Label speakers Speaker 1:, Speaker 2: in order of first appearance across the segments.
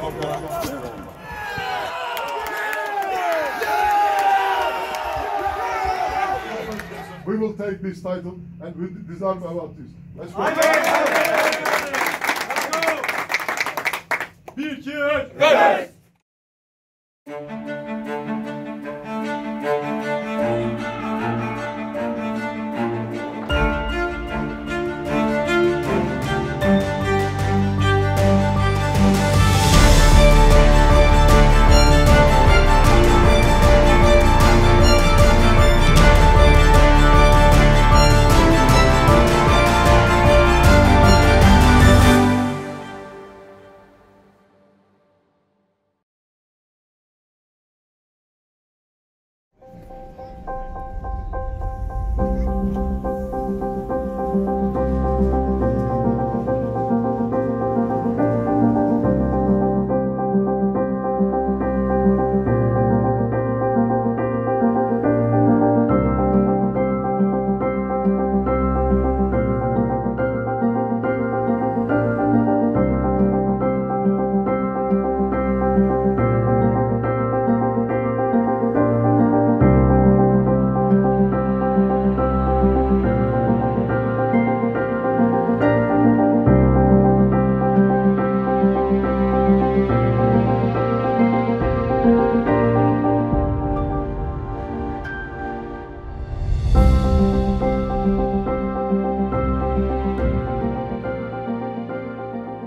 Speaker 1: We will take this title and we deserve about this. Let's go.
Speaker 2: 1, 2, 3.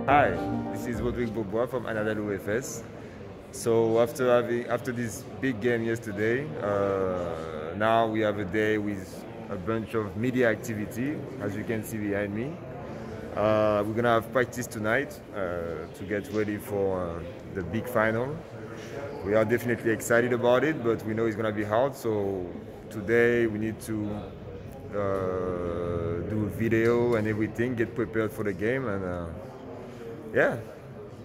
Speaker 3: Hi, this is from Anadolu Efes. So after this big game yesterday, now we have a day with a bunch of media activity, as you can see behind me. We're gonna have practice tonight to get ready for the big final. We are definitely excited about it, but we know it's gonna be hard. So today we need to do video and everything, get prepared for the game, and yeah,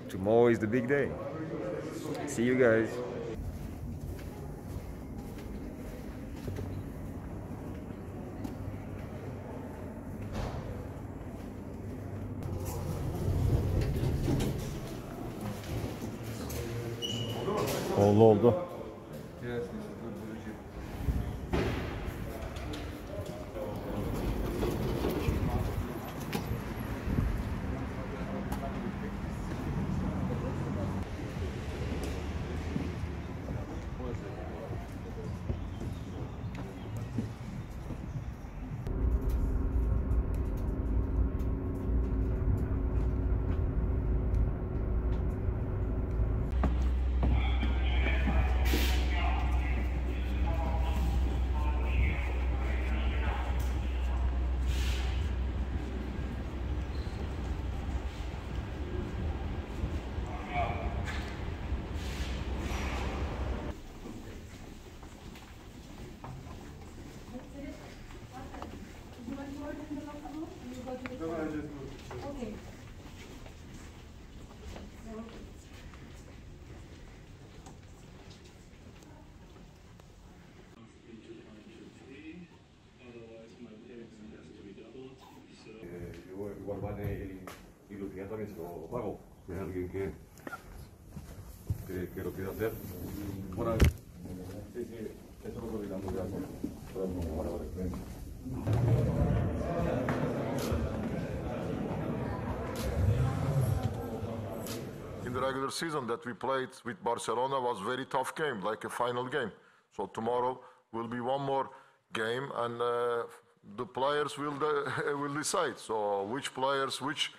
Speaker 3: tomorrow is the big day. See you guys.
Speaker 4: Oldu.
Speaker 5: Y lo tenía también, se lo pago. ¿Hay alguien que lo quiera hacer? Bueno, sí, eso lo coordinamos ya con
Speaker 1: In the regular season that we played with Barcelona was very tough game, like a final game. So tomorrow will be one more game, and the players will decide. So which players, which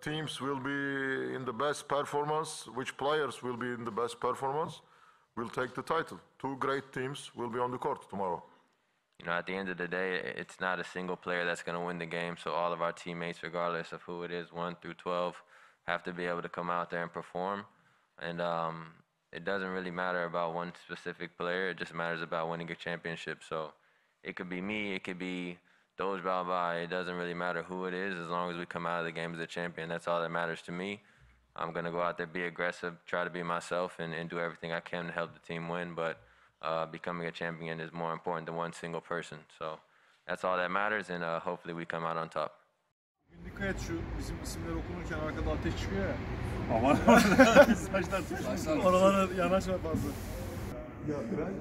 Speaker 1: teams will be in the best performance, which players will be in the best performance, will take the title. Two great teams will be on the court tomorrow.
Speaker 6: You know, at the end of the day, it's not a single player that's going to win the game. So all of our teammates, regardless of who it is, 1 through 12, have to be able to come out there and perform. And it doesn't really matter about one specific player. It just matters about winning a championship. So it could be me, it could be Doj Balbai. It doesn't really matter who it is, as long as we come out of the game as a champion. That's all that matters to me. I'm going to go out there, be aggressive, try to be myself, and do everything I can to help the team win. But becoming a champion is more important than one single person. So that's all that matters, and hopefully we come out on top.
Speaker 2: Dikkat et, şu bizim isimler okunurken arkada ateş çıkıyor ya.
Speaker 5: Aman saçlar tutmuş. Oralara yanaşma fazla. Ya benim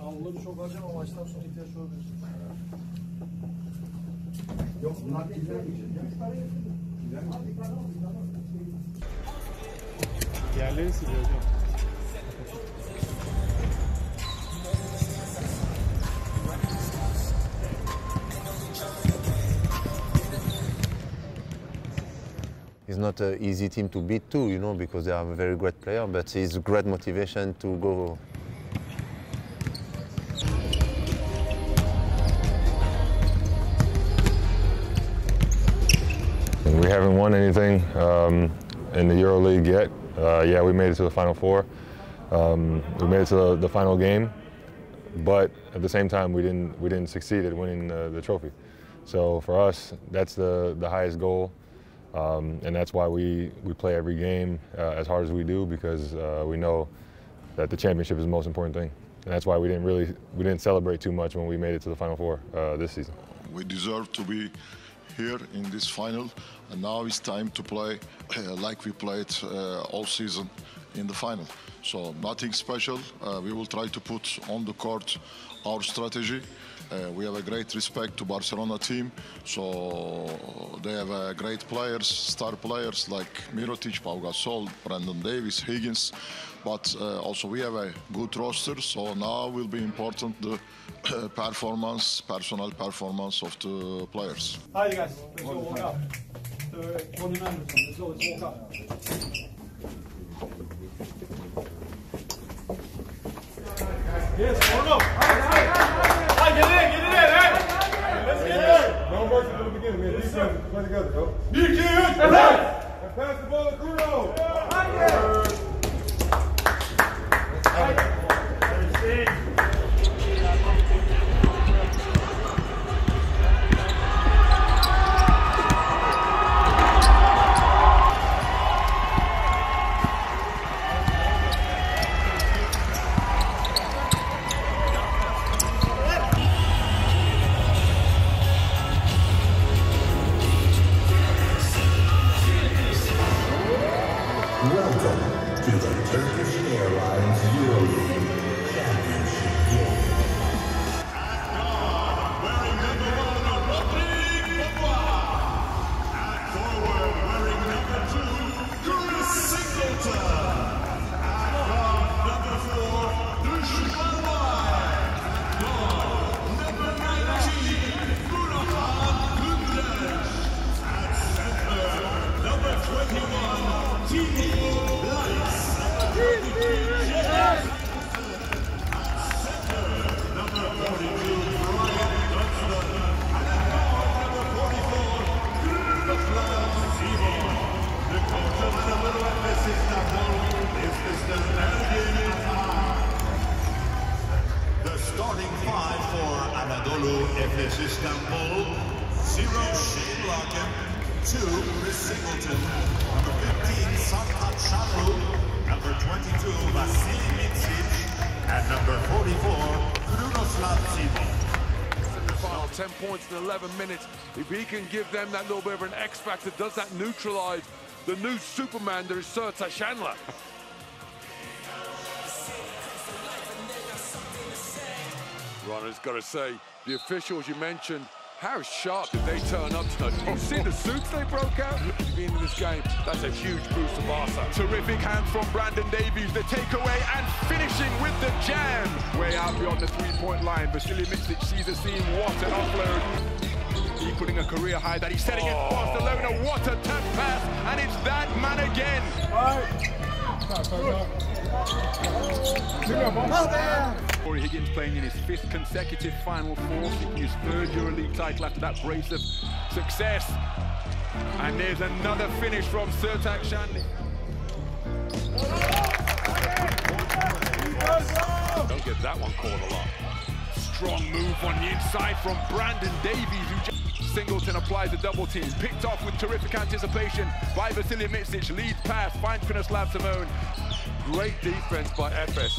Speaker 5: Anıl'ı çok harcam ama maçtan sonra ihtiyaç olabilir. Yok bunlar ilgilenmeyecek. Yerleri siliyor hocam.
Speaker 2: It's not an easy team to beat too, you know, because they are a very great player, but it's a great motivation to go.
Speaker 7: We haven't won anything in the EuroLeague yet. Yeah, we made it to the Final Four. We made it to the final game, but at the same time, we didn't succeed at winning the trophy. So for us, that's the highest goal, and that's why we play every game as hard as we do, because we know that the championship is the most important thing, and that's why we didn't celebrate too much when we made it to the Final Four this season.
Speaker 1: We deserve to be here in this final, and now it's time to play like we played all season in the final. So nothing special. We will try to put on the court our strategy. We have a great respect to Barcelona team, so they have great players, star players like Mirotic, Pau Gasol, Brandon Davis, Higgins, but also we have a good roster, so now will be important the personal performance of the players.
Speaker 5: Hi guys, let's go walk up. Let's walk up. Yes, hold up. Hi, get in, hey! Let's get in!
Speaker 3: No mercy from the beginning, man. Defense, play together, bro.
Speaker 5: 1, 2, 3, pass!
Speaker 3: Pass the ball to Bruno.
Speaker 8: Welcome to the Turkish Airlines EuroLeague Championship game.
Speaker 9: Wearing number 1, Rodrigue Bobois. At forward, wearing number 2, Chris Singleton. At guard, number 4, Dushman White. At guard, number 19, Burhan Kundeş. At center, number 21, Timo Lice. At center, number 42, Brian Dunstan. And at guard, number 44, Gökçe Dayı. The coach of Anadolu Efes Istanbul is Mr. Mertcan Şinik. The starting 5 for Anadolu Efes Istanbul: 0 Shane Larkin, Chris Singleton. Number 15, Sertaç Argat. Number 22, Vasily Mitsic. And number 44, Krunoslav Simon.
Speaker 10: Final 10 points in 11 minutes. If he can give them that little bit of an X factor, does that neutralize the new Superman that is Sertaç Argat? Ronald's got to say, the officials you mentioned, how sharp did they turn up tonight? You see the suits they broke out? At the beginning of this game, that's a huge boost to Barca. Terrific hands from Brandon Davies, the takeaway and finishing with the jam. Way out beyond the three-point line, Vasily Mitsic sees the scene, what an offload. Equaling a career high that he's setting in Barcelona, what a tap pass, and it's that man again. Corey Higgins playing in his 5th consecutive Final Four, seeking his 3rd EuroLeague title after that brace of success. And there's another finish from Sertaç Argat. Don't get that one called a lot. Strong move on the inside from Brandon Davies, who just... Singleton applies a double team, picked off with terrific anticipation by Vasily Mitsic, lead pass, finds Krunoslav Simon. Great defense by Efes.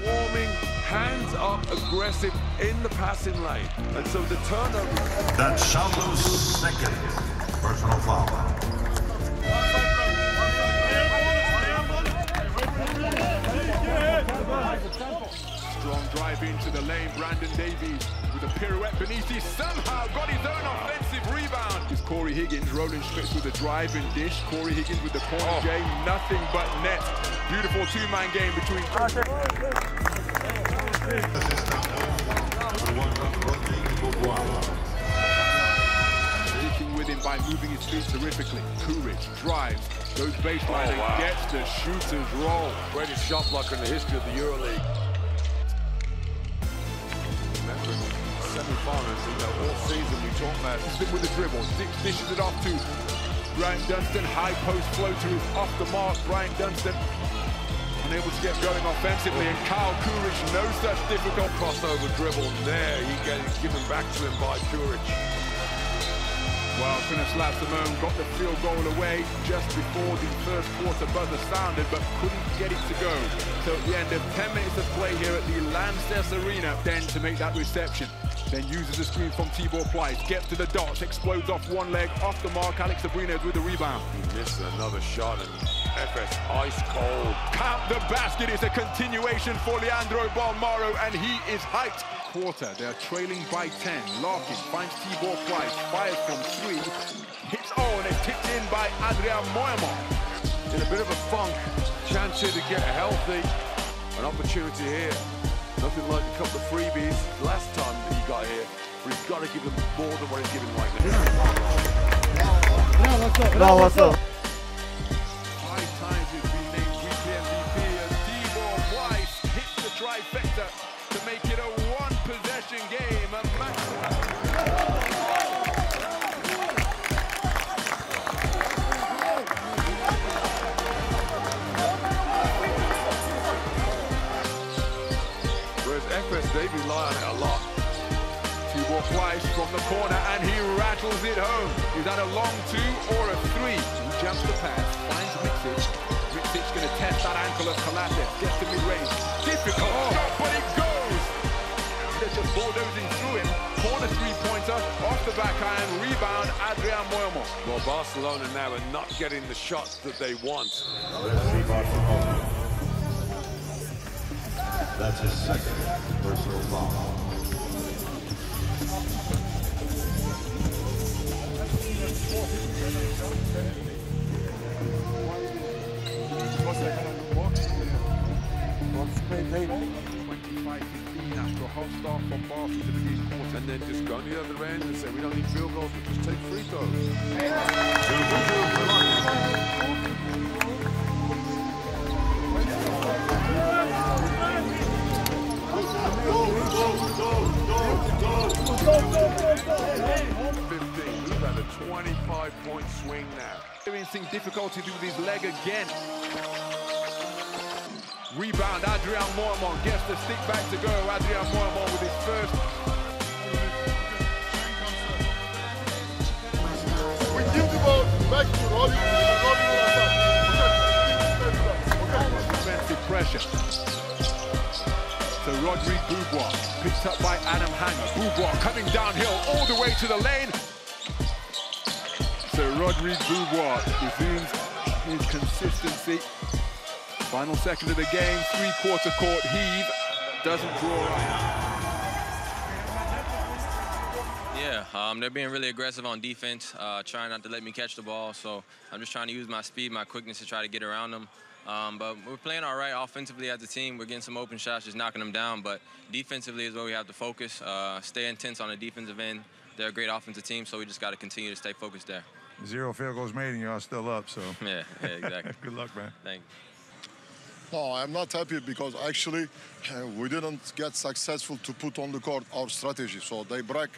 Speaker 10: Warming, hands up, aggressive in the passing lane. And so the turnover...
Speaker 9: That's Shallo's 2nd personal foul.
Speaker 10: Strong drive into the lane, Brandon Davies with a pirouette beneath, he somehow got his own offensive rebound. It's Corey Higgins, Roland Schmitz with the drive and dish, Corey Higgins with the corner game, nothing but net. Beautiful two-man game between... Sticking with him by moving his feet terrifically. Courage drives, goes baseline and gets the shooter's roll.
Speaker 5: Greatest shot blocker in the history of the EuroLeague. Semi-finals, all season we talk about.
Speaker 10: Stick with the dribble, dishes it off to Brian Dunstan, high post floater is off the mark. Brian Dunstan unable to get going offensively, and Kyle Courage, no such difficult
Speaker 5: Crossover dribble there, he gets it given back to him by Courage.
Speaker 10: Well, Krunoslav Simon got the field goal away just before the first quarter buzzer sounded, but couldn't get it to go. So at the end of 10 minutes of play here at the Lanxess Arena, then to make that reception. Then uses the screen from Tibor Plyce, gets to the dots, explodes off one leg, off the mark, Alex Abrines with the rebound.
Speaker 5: He missed another shot, and Efes ice cold.
Speaker 10: Count the basket, it's a continuation for Leandro Balmaro, and he is hyped. Quarter, they're trailing by 10. Larkin finds Tibor Plyce, fires from 3, hits and it's tipped in by Adrian Moyamon.
Speaker 5: In a bit of a funk, chance here to get healthy. An opportunity here. Nothing like a couple of freebies last time that he got here, but he's got to give them more than what he's giving right now.
Speaker 10: Five times he's been named weekly MVP as Tibor Plyce hits the trifecta to make it a one-possession game. A
Speaker 5: Efes, they rely on it a lot.
Speaker 10: Tibor Plyce from the corner, and he rattles it home. Is that a long 2 or a 3? He jumps the pass, finds Mitsic. Mitsic's going to test that ankle of Kalatev, gets the mid-range. Difficult shot, but it goes! They're just bulldozing through him. Corner three-pointer, off the backhand, rebound, Adrian Moyamon.
Speaker 5: Well, Barcelona now are not getting the shots that they want.
Speaker 9: Let's see Barcelona. That's his 2nd personal foul.
Speaker 10: After a hot start from Barca to begin quarter.
Speaker 5: And then just go on the other end and say, we don't need field goals, we just take free throws.
Speaker 10: We've had a 25-point swing now. Experiencing difficulty with his leg again. Rebound, Adrian Moerman gets the stick back to go. Adrian Moerman with his first.
Speaker 1: We give the ball back to Rolling.
Speaker 10: Defensive pressure. So Rodrigue Boubois, picked up by Adam Hanger. Boubois coming downhill all the way to the lane. So Rodrigue Boubois resumes his consistency. Final second of the game, three-quarter court heave. Doesn't draw up.
Speaker 6: Yeah, they're being really aggressive on defense, trying not to let me catch the ball. So I'm just trying to use my speed, my quickness to try to get around them. But we're playing all right offensively as a team. We're getting some open shots, just knocking them down. But defensively is where we have to focus, stay intense on the defensive end. They're a great offensive team, so we just got to continue to stay focused there.
Speaker 11: 0 field goals made and you're still up, so.
Speaker 6: Yeah, exactly.
Speaker 11: Good luck, man.
Speaker 6: Thank you.
Speaker 1: No, I'm not happy because actually we didn't get successful to put on the court our strategy. So they break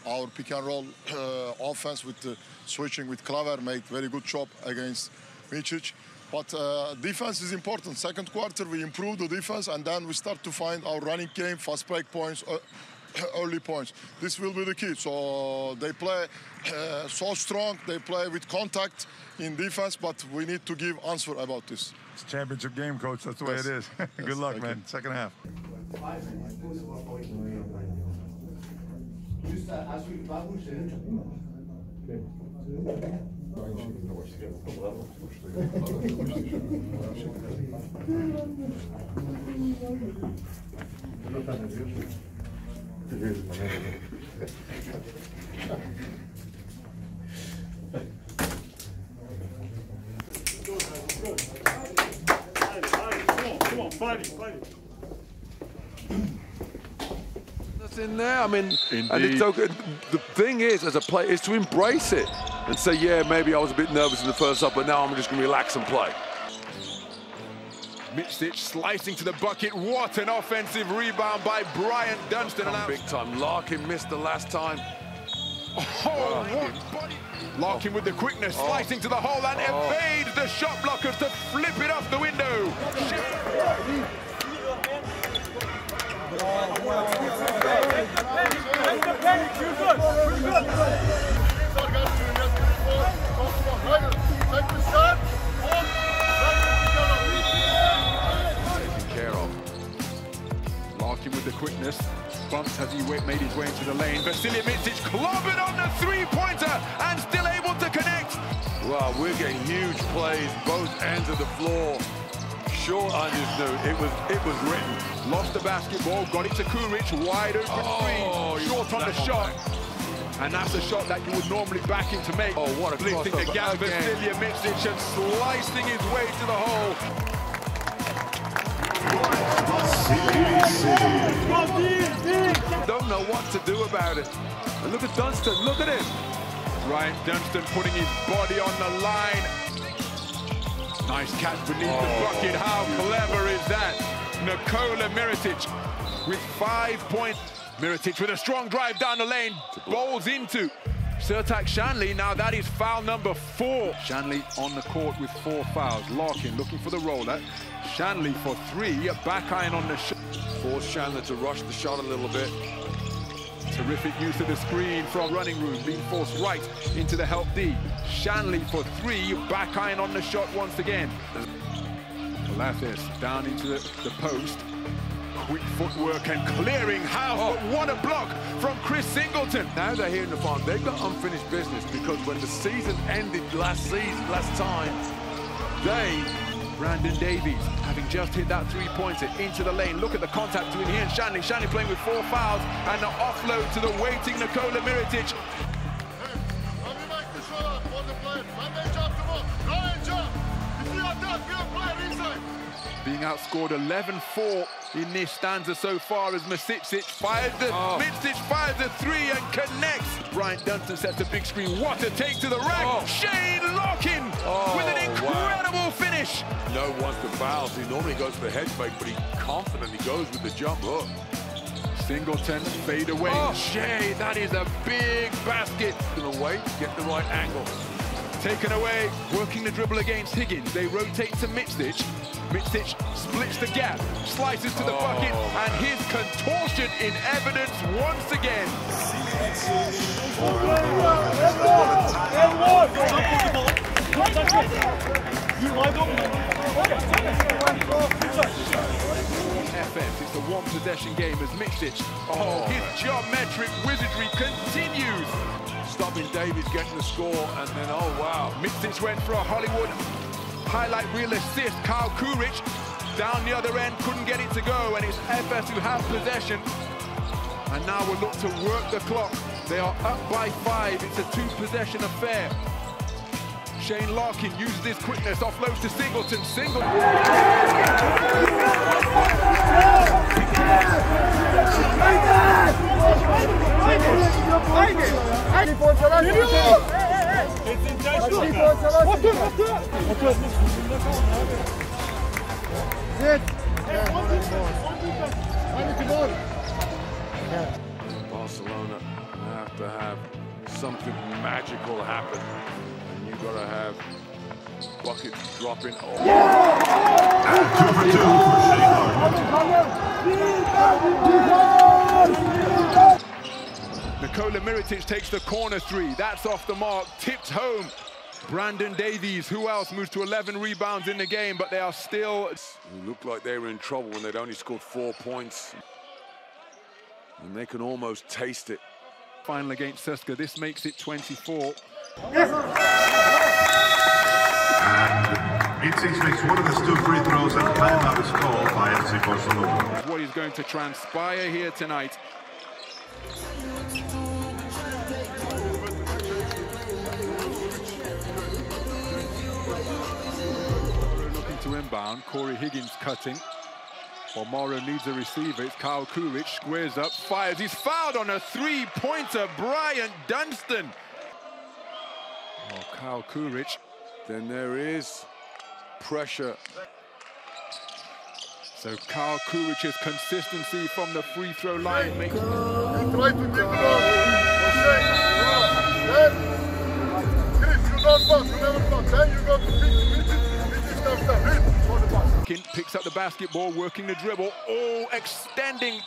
Speaker 1: our pick and roll offense with the switching with Klaver, made very good job against Micic. But defense is important. Second quarter, we improve the defense, and then we start to find our running game, fast break points, early points. This will be the key. So they play so strong. They play with contact in defense, but we need to give answer about this.
Speaker 11: It's a championship game, coach. That's the way it is. Good luck, man. Second half.
Speaker 9: Come on, fight it.
Speaker 5: That's in there. I mean,
Speaker 10: Indeed.
Speaker 5: and it's okay. The thing is, as a player, is to embrace it and say, yeah, maybe I was a bit nervous in the first half, but now I'm just going to relax and play.
Speaker 10: Micic slicing to the bucket. What an offensive rebound by Bryant Dunstan.
Speaker 5: Big time. Larkin missed the last time.
Speaker 10: Oh, what body. Larkin with the quickness, slicing to the hole and evades the shot blockers to flip it off the window. Taken care of. Larkin with the quickness. Bumped as he made his way into the lane. Vasilij Micic clobbered on the three-pointer and still able to connect.
Speaker 5: Wow, we're getting huge plays, both ends of the floor. Sure, I just knew it was written.
Speaker 10: Lost the basketball, got it to Kuric, wide open three, short on the shot. And that's a shot that you would normally back him to make.
Speaker 5: Oh, what a
Speaker 10: Splitting the
Speaker 5: crossover
Speaker 10: gap,
Speaker 5: again.
Speaker 10: Vasilij Micic and slicing his way to the hole.
Speaker 5: Don't know what to do about it. And look at Dunstan, look at him.
Speaker 10: Bryant Dunstan putting his body on the line. Nice catch beneath the bucket. How clever is that? Nikola Mirotic with 5 points. Mirotic with a strong drive down the lane. Bowls into Sertaç Shanli. Now that is foul number 4. Shanli on the court with 4 fouls. Larkin looking for the roller. Shanli for 3. Back iron on the shot.
Speaker 5: Force Chandler to rush the shot a little bit.
Speaker 10: Terrific use of the screen from running room, being forced right into the help D. Shanli for 3, back iron on the shot once again. Velasquez down into the post. Quick footwork and clearing. How? What a block from Chris Singleton.
Speaker 5: Now they're here in the farm. They've got unfinished business because when the season ended last time,
Speaker 10: Brandon Davies, having just hit that three-pointer into the lane. Look at the contact between he and Shanli. Shanli playing with 4 fouls and the offload to the waiting Nikola Mirotic. Being outscored 11-4 in this stanza so far as Micic fires the 3 and connects. Bryant Dunstan sets the big screen. What a take to the rack. Shane Larkin with an incredible finish.
Speaker 5: No one to foul. He normally goes for the head fake, but he confidently goes with the jump hook.
Speaker 10: Singleton fade away. Shea, that is a big basket.
Speaker 5: Gonna wait, get the right angle.
Speaker 10: taken away, working the dribble against Higgins. They rotate to Micic. Micic splits the gap, slices to the bucket, and his contortion in evidence once again. FS, it's a one-possession game as Micic. His geometric wizardry continues. Stopping Davies getting the score, and then, oh wow. Micic went for a Hollywood highlight reel assist. Kyle Kuric down the other end, couldn't get it to go, and it's FS who have possession. And now we'll look to work the clock. They are up by 5, it's a 2-possession affair. Shane Larkin uses his quickness, offloads to Singleton. Barcelona have to have something magical happen. And you've got to have buckets dropping.
Speaker 9: And 2 for 2 for Shane
Speaker 10: Nikola Mirotic takes the corner 3. That's off the mark, tipped home. Brandon Davies, who else, moves to 11 rebounds in the game, but they are still...
Speaker 5: It looked like they were in trouble when they'd only scored 4 points. And they can almost taste it.
Speaker 10: Final against CSKA, this makes it 24.
Speaker 9: And Micic makes one of his 2 free throws, and timeout is called by FC Barcelona.
Speaker 10: What is going to transpire here tonight. Looking to inbound, Corey Higgins cutting. Well, Morrow needs a receiver. It's Kyle Kuric, squares up, fires. He's fouled on a 3-pointer, Bryant Dunstan. Oh, Kyle Kuric.
Speaker 5: Then there is pressure.
Speaker 10: So Kyle Kuric's consistency from the free throw line makes...
Speaker 1: You try to give it up. Chris, you don't pass, you never pass. Then you got to
Speaker 10: Kint picks up the basketball, working the dribble. Oh, extending.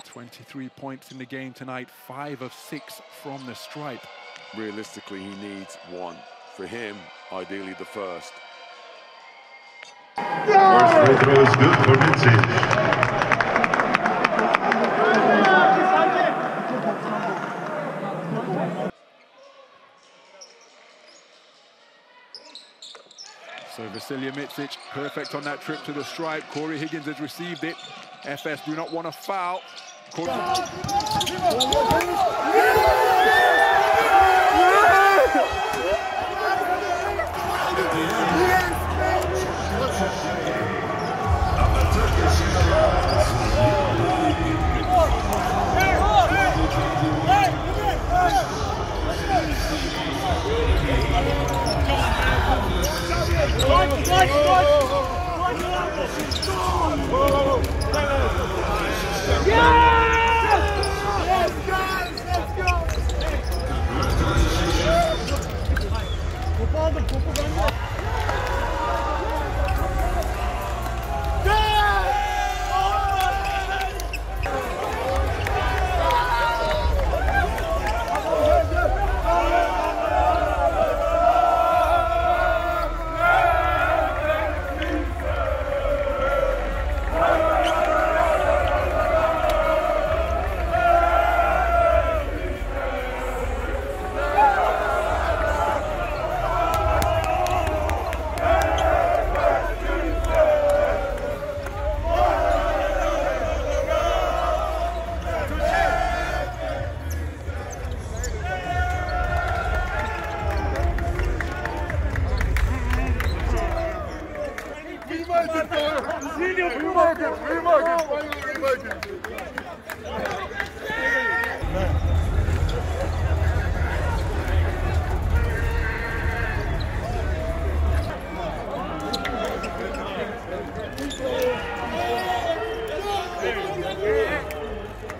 Speaker 10: 23 points in the game tonight, 5 of 6 from the stripe.
Speaker 5: Realistically, he needs 1. For him, ideally the first.
Speaker 9: First free throw is good for Micic.
Speaker 10: So Vasilija Micic, perfect on that trip to the stripe. Corey Higgins has received it. FS do not want to foul.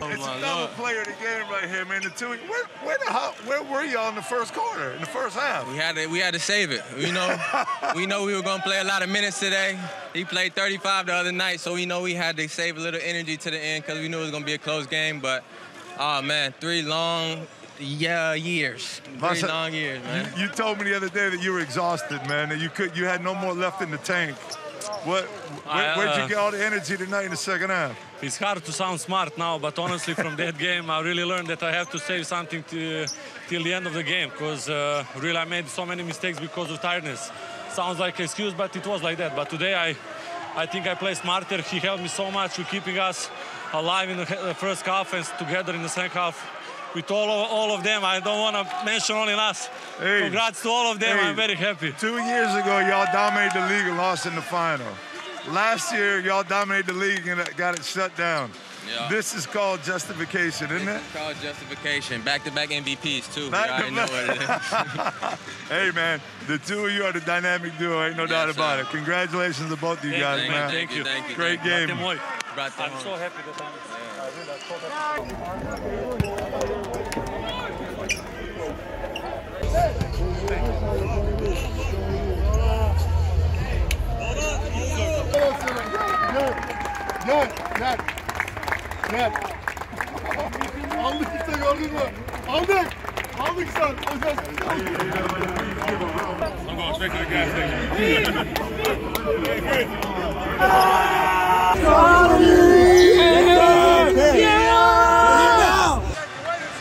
Speaker 11: It's another player of the game right here, man. The two, where were y'all in the first quarter, in the first half?
Speaker 12: We had to save it. We know we were going to play a lot of minutes today. He played 35 the other night, so we know we had to save a little energy to the end because we knew it was going to be a close game. But, oh, man, 3 long years. 3 long years, man.
Speaker 11: You told me the other day that you were exhausted, man, that you had no more left in the tank. Where'd you get all the energy tonight in the second half?
Speaker 13: It's hard to sound smart now, but honestly, from that game, I really learned that I have to save something till the end of the game, because really I made so many mistakes because of tiredness. Sounds like an excuse, but it was like that. But today, I think I played smarter. He helped me so much with keeping us alive in the first half and together in the second half. With all of them, I don't want to mention only us. Hey, congrats to all of them. I'm very happy.
Speaker 11: 2 years ago, y'all dominated the league and lost in the final. Last year, y'all dominated the league and got it shut down. Yeah. This is called justification, isn't it?
Speaker 12: It's called justification. Back-to-back MVPs, too. You already know what it is.
Speaker 11: Hey, man, the two of you are the dynamic duo. Ain't no doubt about it. Congratulations to both of you guys, man.
Speaker 12: Thank you.
Speaker 11: Great game.
Speaker 13: I'm so happy that
Speaker 14: Gel. Aldık işte, gördün mü? Aldık sen.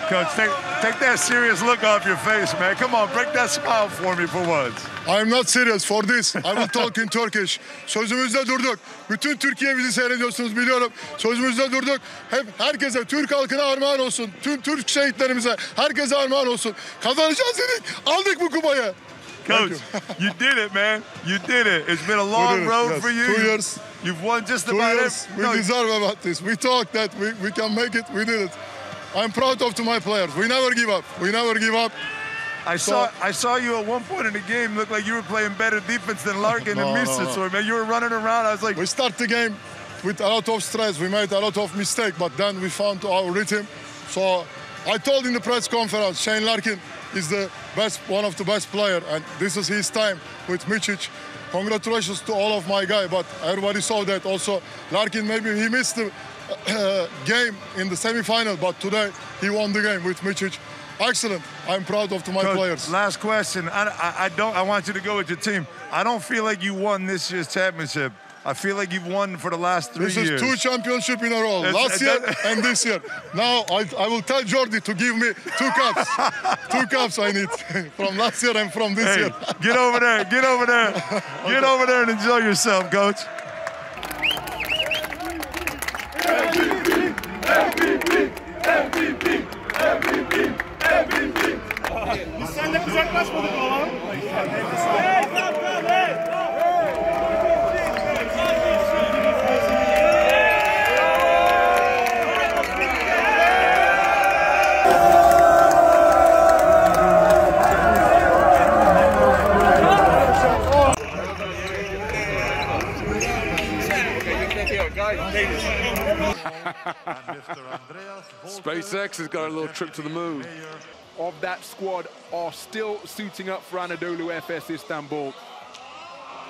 Speaker 11: Coach, take that serious look off your face, man. Come on, break that smile for me for once.
Speaker 14: I'm not serious for this. I will talk in Turkish. Sözümüzde durduk. Bütün Türkiye bizi seyrediyorsunuz biliyorum. Sözümüzde durduk. Herkese, Türk halkına armağan olsun. Tüm Türk şehitlerimize, herkese armağan olsun. Kazanacağız dedik. Aldık bu kupayı.
Speaker 11: Coach, you did it, man. You did it. It's been a long road for you.
Speaker 14: 2 years.
Speaker 11: You've won just
Speaker 14: 2
Speaker 11: about
Speaker 14: years. We deserve about this. We thought that we can make it. We did it. I'm proud of my players. We never give up. We never give up.
Speaker 11: I saw you at one point in the game look like you were playing better defense than Larkin and Misic. Man, you were running around. I was like,
Speaker 14: we start the game with a lot of stress. We made a lot of mistakes, but then we found our rhythm. So I told in the press conference, Shane Larkin is the best, one of the best players, and this is his time with Micic. Congratulations to all of my guys, but everybody saw that also. Larkin, maybe he missed the game in the semi-final, but today he won the game with Micic. Excellent. I'm proud of my players.
Speaker 11: Last question. I want you to go with your team. I don't feel like you won this year's championship. I feel like you've won for the last 3 years.
Speaker 14: This is 2 championships in a row. Last year and this year. Now I will tell Jordi to give me 2 cups. 2 cups I need from last year and from this year.
Speaker 11: Get over there. Get over there. Get over there and enjoy yourself, Coach.
Speaker 9: Biz seninle uzaklaşmadık mı lan?
Speaker 10: SpaceX has got a little trip to the moon.
Speaker 15: Of that squad are still suiting up for Anadolu Efes Istanbul.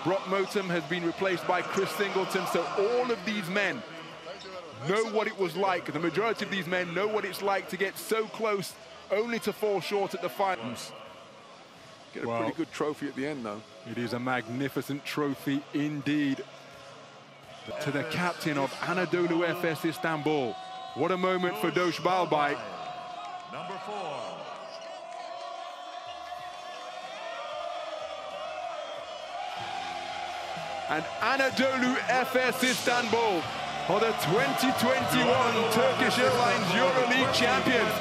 Speaker 15: Brock Motum has been replaced by Chris Singleton, so all of these men know what it was like. The majority of these men know what it's like to get so close only to fall short at the finals.
Speaker 10: Get a pretty good trophy at the end, though.
Speaker 15: It is a magnificent trophy indeed. To the captain of Anadolu Efes Istanbul. What a moment for Dosh Balbay.
Speaker 9: Number 4.
Speaker 15: And Anadolu Efes Istanbul are the 2021 Turkish Airlines EuroLeague champions.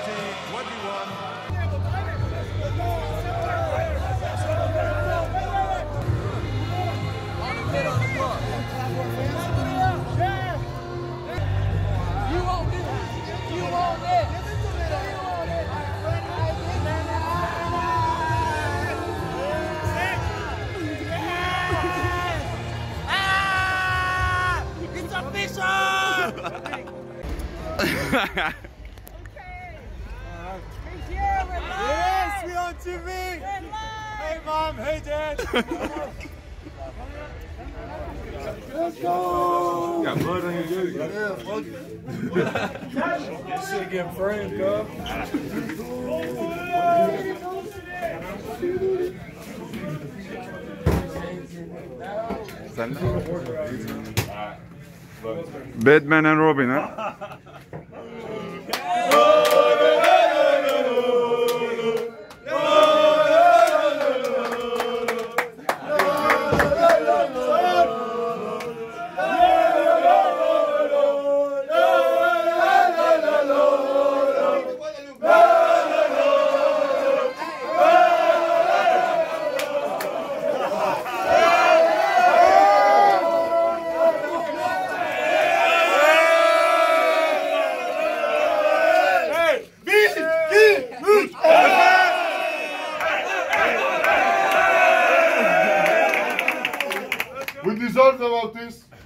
Speaker 9: Yes! with me? Hey, Mom. Hey, Dad. Let's go. Got blood on your jersey. Yeah, fuck it. Shit getting framed, cuz.
Speaker 16: Batman and Robin, ha?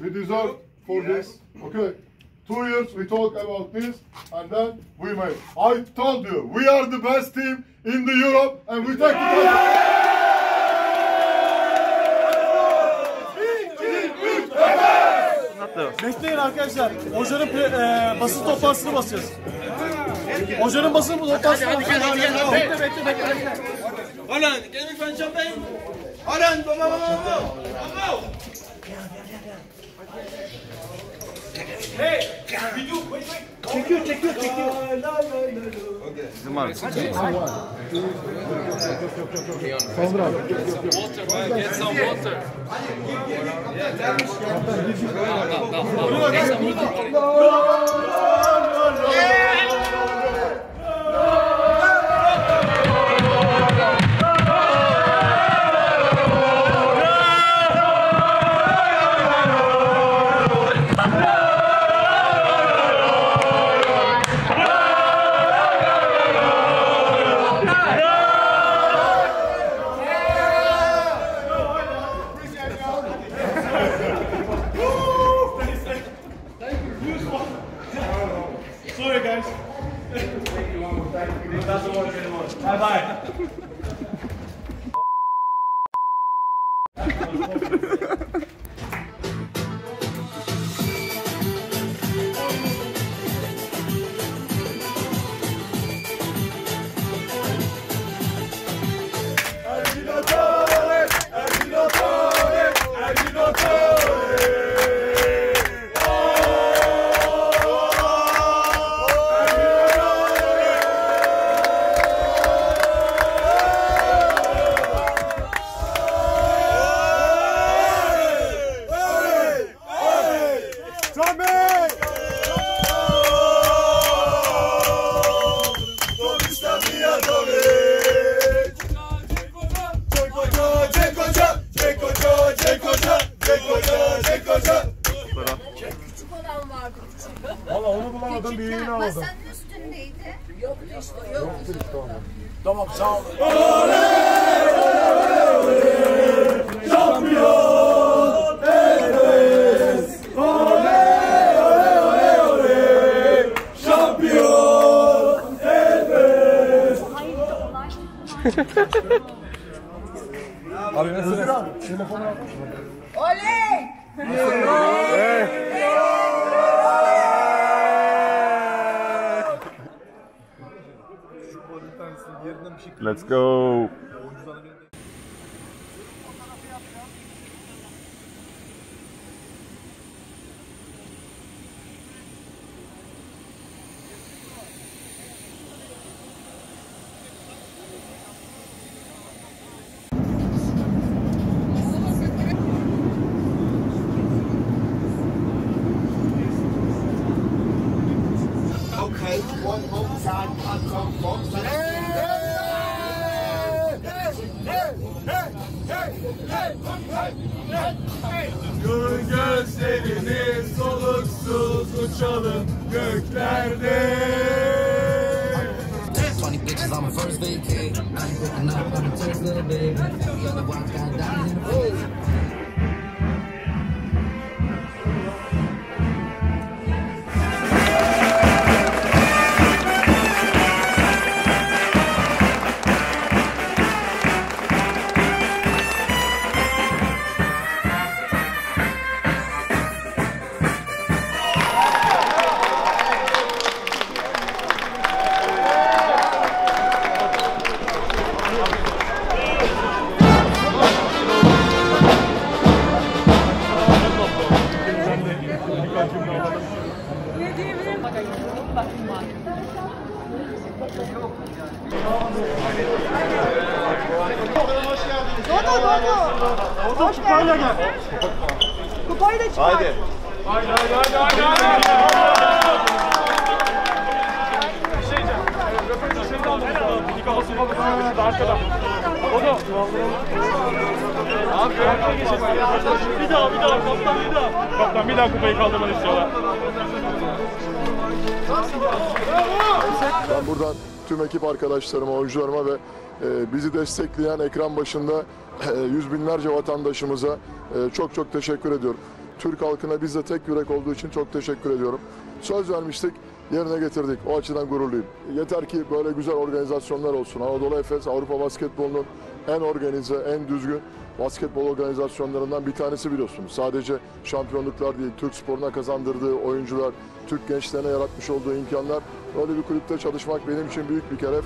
Speaker 14: We deserve for this. Okay, 2 years we talk about this, and then we made. I told you, we are the best team in the Europe, and we take the title.
Speaker 4: Bekleyin arkadaşlar. Hocanın basın toplantısını basacağız. Hocanın basın toplantısını basacağız. Bekle.
Speaker 9: Holland, can we find champagne? Holland, go. Hey, we do. Wait. Çekiyor. Okay.
Speaker 16: Bizim var.
Speaker 9: Water, get some water.
Speaker 4: Sorry guys. Doesn't work anymore. Bye.
Speaker 14: Valla onu bulamadım, büyüğünü aldım.
Speaker 17: Masanın üstündeydi. Yoktu işte.
Speaker 14: Tamam, sağ ol.
Speaker 9: Şampiyon Efes. Şampiyon Efes.
Speaker 14: Abi nasılsın? Telefonu al.
Speaker 17: Oley!
Speaker 16: Let's go.
Speaker 9: Okay, one more side, come from Görün gözlerini soluksuz uçalım göklerde.
Speaker 18: 20 bitches on my first vacay. I ain't looking up on the Tesla, baby. The other one got diamonds in the face.
Speaker 4: Orada kupayla gel.
Speaker 17: Kupayla çıkar.
Speaker 16: Haydi.
Speaker 4: Haydi. Bir şey diyeceğim. Röportajı şeyde aldım. Bir kafası falan da arkadan. O da. Abi arkaya geçelim. Bir daha. Kaptan bir daha. Kaptan bir daha kupayı kaldırmanı istiyorlar.
Speaker 14: Ben buradan tüm ekip arkadaşlarıma, oyuncularıma ve bizi destekleyen ekran başında yüz binlerce vatandaşımıza çok teşekkür ediyorum. Türk halkına biz de tek yürek olduğu için çok teşekkür ediyorum. Söz vermiştik, yerine getirdik. O açıdan gururluyum. Yeter ki böyle güzel organizasyonlar olsun. Anadolu Efes, Avrupa basketbolunun en organize, en düzgün basketbol organizasyonlarından bir tanesi biliyorsunuz. Sadece şampiyonluklar değil, Türk sporuna kazandırdığı oyuncular, Türk gençlerine yaratmış olduğu imkanlar. Böyle bir kulüpte çalışmak benim için büyük bir şeref.